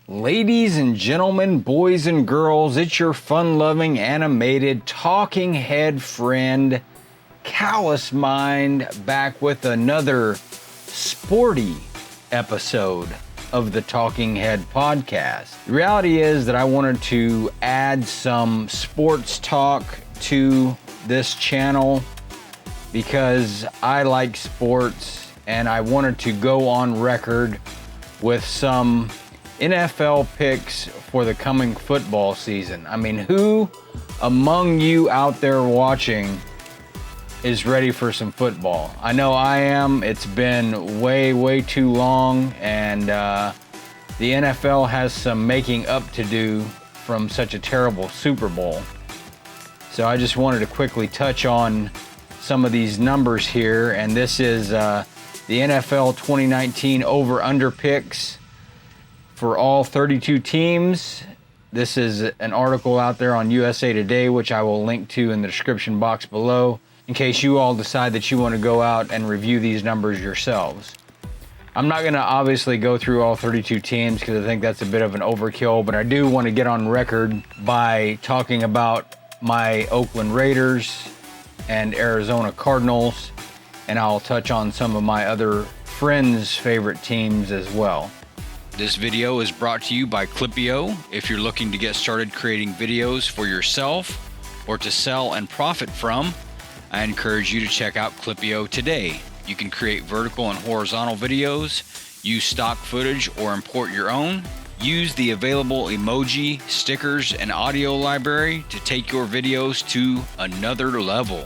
Ladies and gentlemen, boys and girls, it's your fun-loving, animated, talking head friend, Callous Mind, back with another sporty episode of the Talking Head podcast. The reality is that I wanted to add some sports talk to this channel because I like sports and I wanted to go on record with some NFL picks for the coming football season. I mean, who among you out there watching is ready for some football? I know I am. It's been way too long, and the NFL has some making up to do from such a terrible Super Bowl. So I just wanted to quickly touch on some of these numbers here, and this is the NFL 2019 over-under picks for all 32 teams. This is an article out there on USA Today, which I will link to in the description box below, in case you all decide that you want to go out and review these numbers yourselves. I'm not going to obviously go through all 32 teams because I think that's a bit of an overkill, but I do want to get on record by talking about my Oakland Raiders and Arizona Cardinals, and I'll touch on some of my other friends' favorite teams as well. This video is brought to you by Kliff. If you're looking to get started creating videos for yourself or to sell and profit from, I encourage you to check out Kliff today. You can create vertical and horizontal videos, use stock footage or import your own, use the available emoji, stickers, and audio library to take your videos to another level.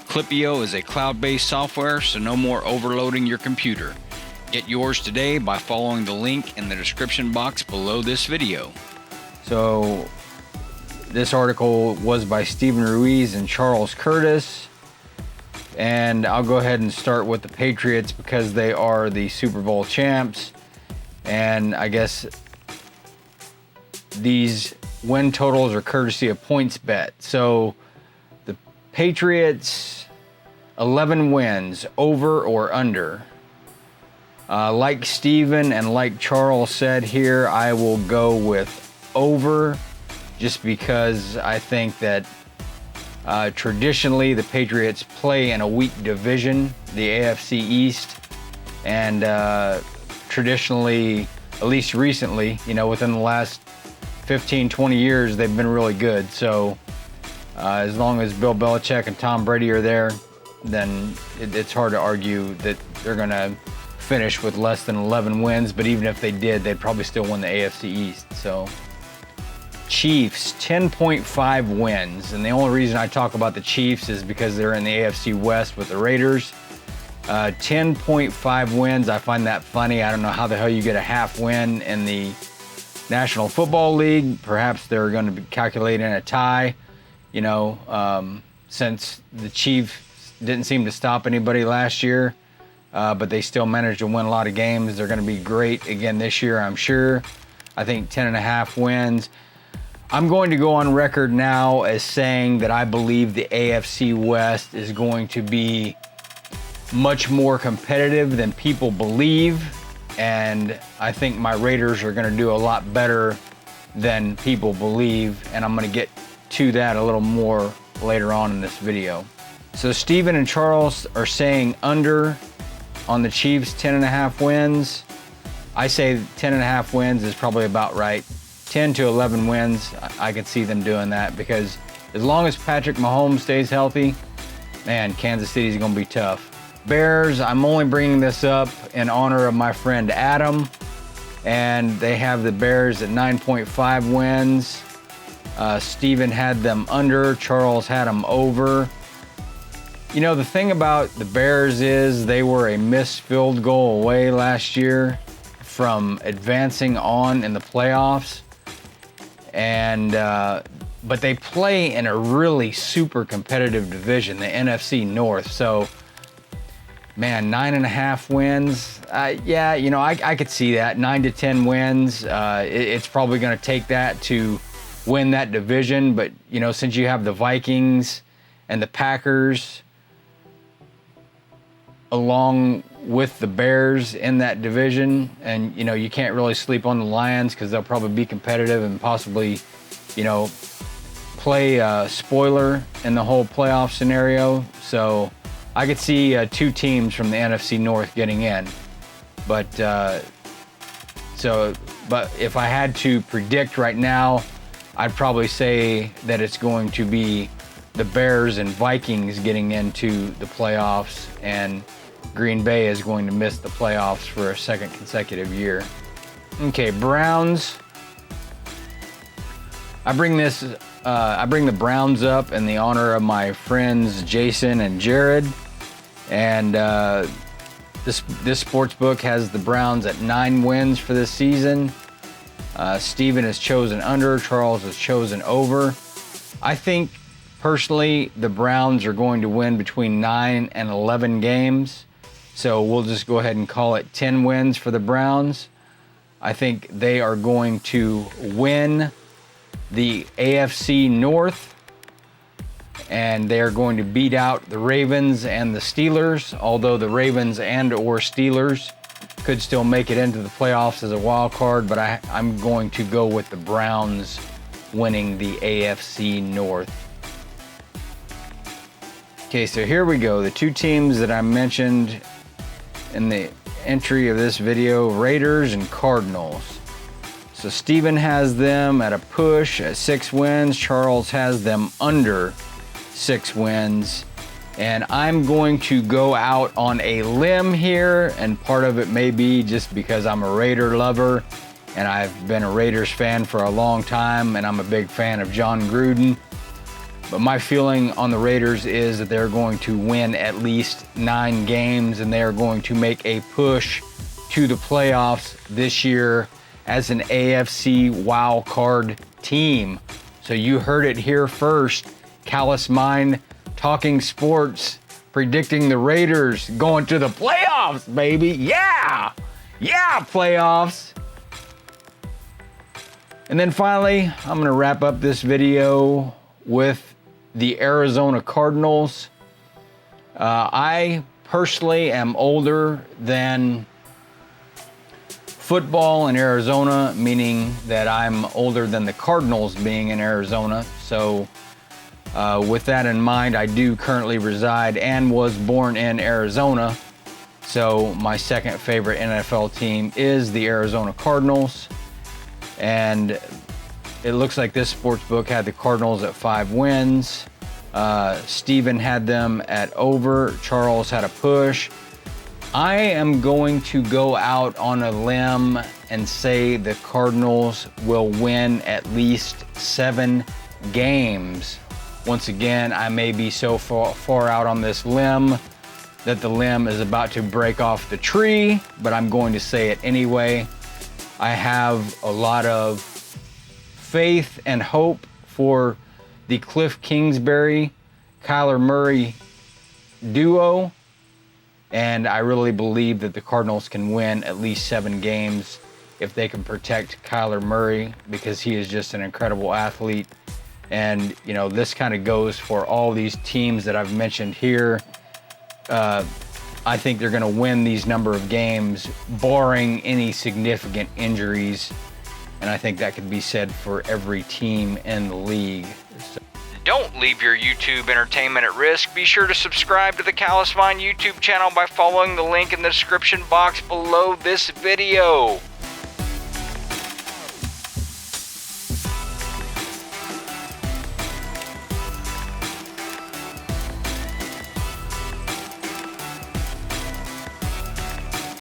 Kliff is a cloud-based software, so no more overloading your computer. Get yours today by following the link in the description box below this video. So this article was by Stephen Ruiz and Charles Curtis, and I'll go ahead and start with the Patriots because they are the Super Bowl champs, and I guess these win totals are courtesy of PointsBet. So the Patriots, 11 wins, over or under. Like Steven and like Charles said here, I will go with over, just because I think that traditionally the Patriots play in a weak division, the AFC East, and traditionally, at least recently, within the last 15, 20 years, they've been really good. So as long as Bill Belichick and Tom Brady are there, then it's hard to argue that they're going to finish with less than 11 wins, but even if they did, they'd probably still win the AFC East. So Chiefs, 10.5 wins, and the only reason I talk about the Chiefs is because they're in the AFC West with the Raiders. 10.5 wins, I find that funny. I don't know how the hell you get a half win in the National Football League. Perhaps they're going to be calculating a tie, since the Chiefs didn't seem to stop anybody last year. But they still managed to win a lot of games. They're going to be great again this year, I'm sure. I think 10.5 wins. I'm going to go on record now as saying that I believe the AFC West is going to be much more competitive than people believe. And I think my Raiders are going to do a lot better than people believe. And I'm going to get to that a little more later on in this video. So Steven and Charles are saying under on the Chiefs, 10.5 wins. I say 10.5 wins is probably about right. 10 to 11 wins, I could see them doing that, because as long as Patrick Mahomes stays healthy, man, Kansas City's gonna be tough. Bears, I'm only bringing this up in honor of my friend Adam, and they have the Bears at 9.5 wins. Steven had them under, Charles had them over. The thing about the Bears is they were a missed field goal away last year from advancing on in the playoffs. And but they play in a really super competitive division, the NFC North. So, man, 9.5 wins. I could see that. 9 to 10 wins. It's probably going to take that to win that division. But, since you have the Vikings and the Packers along with the Bears in that division. And, you know, you can't really sleep on the Lions because they'll probably be competitive and possibly, you know, play a spoiler in the whole playoff scenario. So I could see 2 teams from the NFC North getting in. But if I had to predict right now, I'd probably say that it's going to be the Bears and Vikings getting into the playoffs, and Green Bay is going to miss the playoffs for a second consecutive year. Okay, Browns. I bring the Browns up in the honor of my friends Jason and Jared, and this sports book has the Browns at 9 wins for this season. Steven has chosen under, Charles has chosen over. I think personally the Browns are going to win between 9 and 11 games. So we'll just go ahead and call it 10 wins for the Browns. I think they are going to win the AFC North, and they are going to beat out the Ravens and the Steelers, although the Ravens and or Steelers could still make it into the playoffs as a wild card, but I'm going to go with the Browns winning the AFC North. Okay, so here we go. The 2 teams that I mentioned in the entry of this video, Raiders and Cardinals. So Steven has them at a push at 6 wins. Charles has them under 6 wins. And I'm going to go out on a limb here, and part of it may be just because I'm a Raider lover and I've been a Raiders fan for a long time, and I'm a big fan of John Gruden. But my feeling on the Raiders is that they're going to win at least 9 games, and they are going to make a push to the playoffs this year as an AFC wild card team. So you heard it here first. Callous Mind, talking sports, predicting the Raiders going to the playoffs, baby. Yeah, playoffs. And then finally, I'm going to wrap up this video with the Arizona Cardinals. I personally am older than football in Arizona, meaning that I'm older than the Cardinals being in Arizona. So with that in mind, I do currently reside and was born in Arizona. So my second favorite NFL team is the Arizona Cardinals. And it looks like this sports book had the Cardinals at 5 wins. Steven had them at over. Charles had a push. I am going to go out on a limb and say the Cardinals will win at least 7 games. Once again, I may be so far out on this limb that the limb is about to break off the tree, but I'm going to say it anyway. I have a lot of faith and hope for the Kliff Kingsbury, Kyler Murray duo, and I really believe that the Cardinals can win at least 7 games if they can protect Kyler Murray, because he is just an incredible athlete. And, you know, this kind of goes for all these teams that I've mentioned here. I think they're going to win these number of games, barring any significant injuries. And I think that could be said for every team in the league. So, don't leave your YouTube entertainment at risk. Be sure to subscribe to the Callous Mind YouTube channel by following the link in the description box below this video.